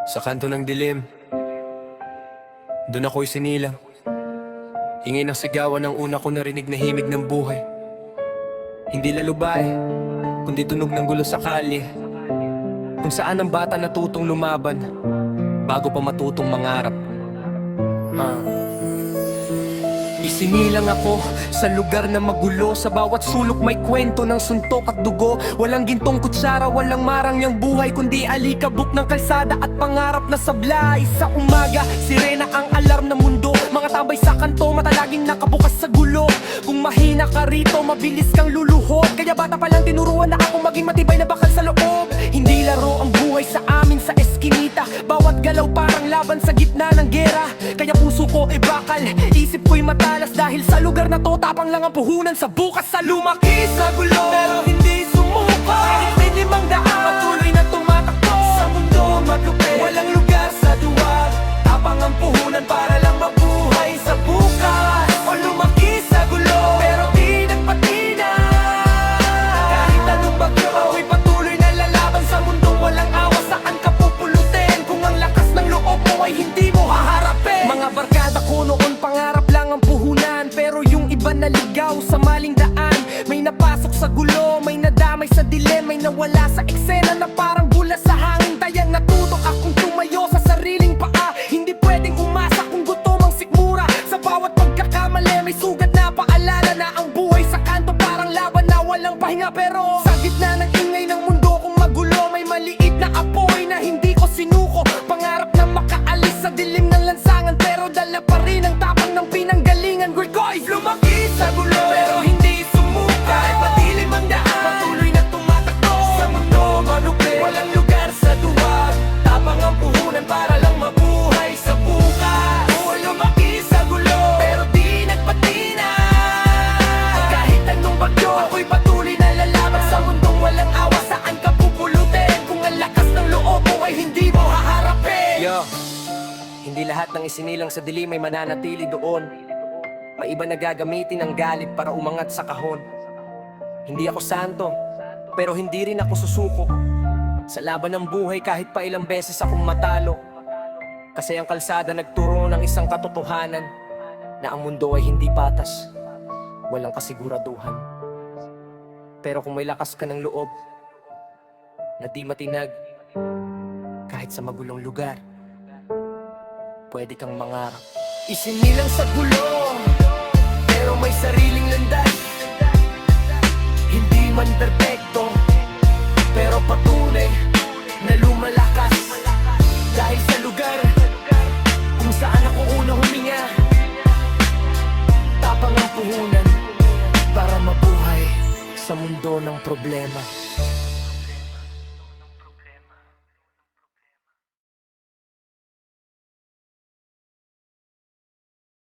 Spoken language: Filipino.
Sa kanto ng dilim, doon ako'y sinilang. Hingi ng sigawan ang una ko narinig na himig ng buhay. Hindi lalubay, kundi tunog ng gulo sa kalye, kung saan ang bata natutong lumaban bago pa matutong mangarap. Isinilang ako sa lugar na magulo. Sa bawat sulok may kwento ng suntok at dugo. Walang gintong kutsara, walang marangyang buhay, kundi alikabok ng kalsada at pangarap na sablay. Sa umaga, sirena ang alarm ng mundo. Mga tambay sa kanto, mata laging nakabukas sa gulo. Kung mahina ka rito, mabilis kang luluhod. Kaya bata pa lang tinuruan na ako maging matibay na bakal sa loob. Hindi laro ang buhay sa amin sa eskinita. Bawat galaw parang laban sa gitna ng gera. Kaya puso ko ay bakal, isip ko'y matalas. Dahil sa lugar na to, tapang lang ang puhunan sa bukas. Sa lumaki sa gulo, pero hindi sumuko. Kahit may 500, patuloy na tumatakbo. Sa mundo maglupit, walang lugar sa duwag. Tapang ang puhunan para lang mabuhay sa bukas. O lumaki sa gulo, pero di nagpatina. Kahit anong bagyo, ako'y patuloy na lalaban. Sa mundong walang awa, saan ka pupulutin? Kung ang lakas ng loob mo ay hindi mo haharapin. Mga barkada ko noon, pangarap lang ang puhunan, pero yung iba naligaw sa maling daan. May napasok sa gulo, may nadamay sa dilim, may nawala sa eksena na parang bula sa hangin. Tayang natuto akong tumayo sa sariling paa. Hindi pwedeng umasa kung gutom ang sikmura. Sa bawat pagkakamali may sugat na paalala na ang buhay sa kanto parang laban na walang pahinga. Pero sa gitna ng ingay ng mundo kung magulo, may maliit na apoy na hindi ko sinuko. Pangarap na makaalis sa dilim ng lansangan, pero dala pa rin ang tapang ng pinanggalingan. Ko'y lumaki sa gulo, pero hindi sumuka. Kahit madilim ang daan, patuloy na tumatakbo. Sa mundo malupit, walang lugar sa duwag. Tapang ang puhunan para lang mabuhay sa bukas. Lumaki sa gulo, pero di nagpatina. Kahit anong bagyo, ako'y patuloy na lalaban. Sa mundong walang awa, saan ka pupulutin? Kung ang lakas ng loob mo ay hindi mo haharapin. Hindi lahat ng isinilang sa dilim ay mananatili doon. May iba na gagamitin ang galit para umangat sa kahon. Hindi ako santo, pero hindi rin ako susuko sa laban ng buhay kahit pa ilang beses akong matalo. Kasi ang kalsada nagturo ng isang katotohanan, na ang mundo ay hindi patas, walang kasiguraduhan. Pero kung may lakas ka ng loob na di matinag, kahit sa magulong lugar, pwede kang mangarap. Isinilang sa gulo, pero may sariling landas. Hindi man perpekto, pero patunay na lumalakas. Dahil sa lugar kung saan ako unang huminga, tapang ang puhunan para mabuhay sa mundo ng problema.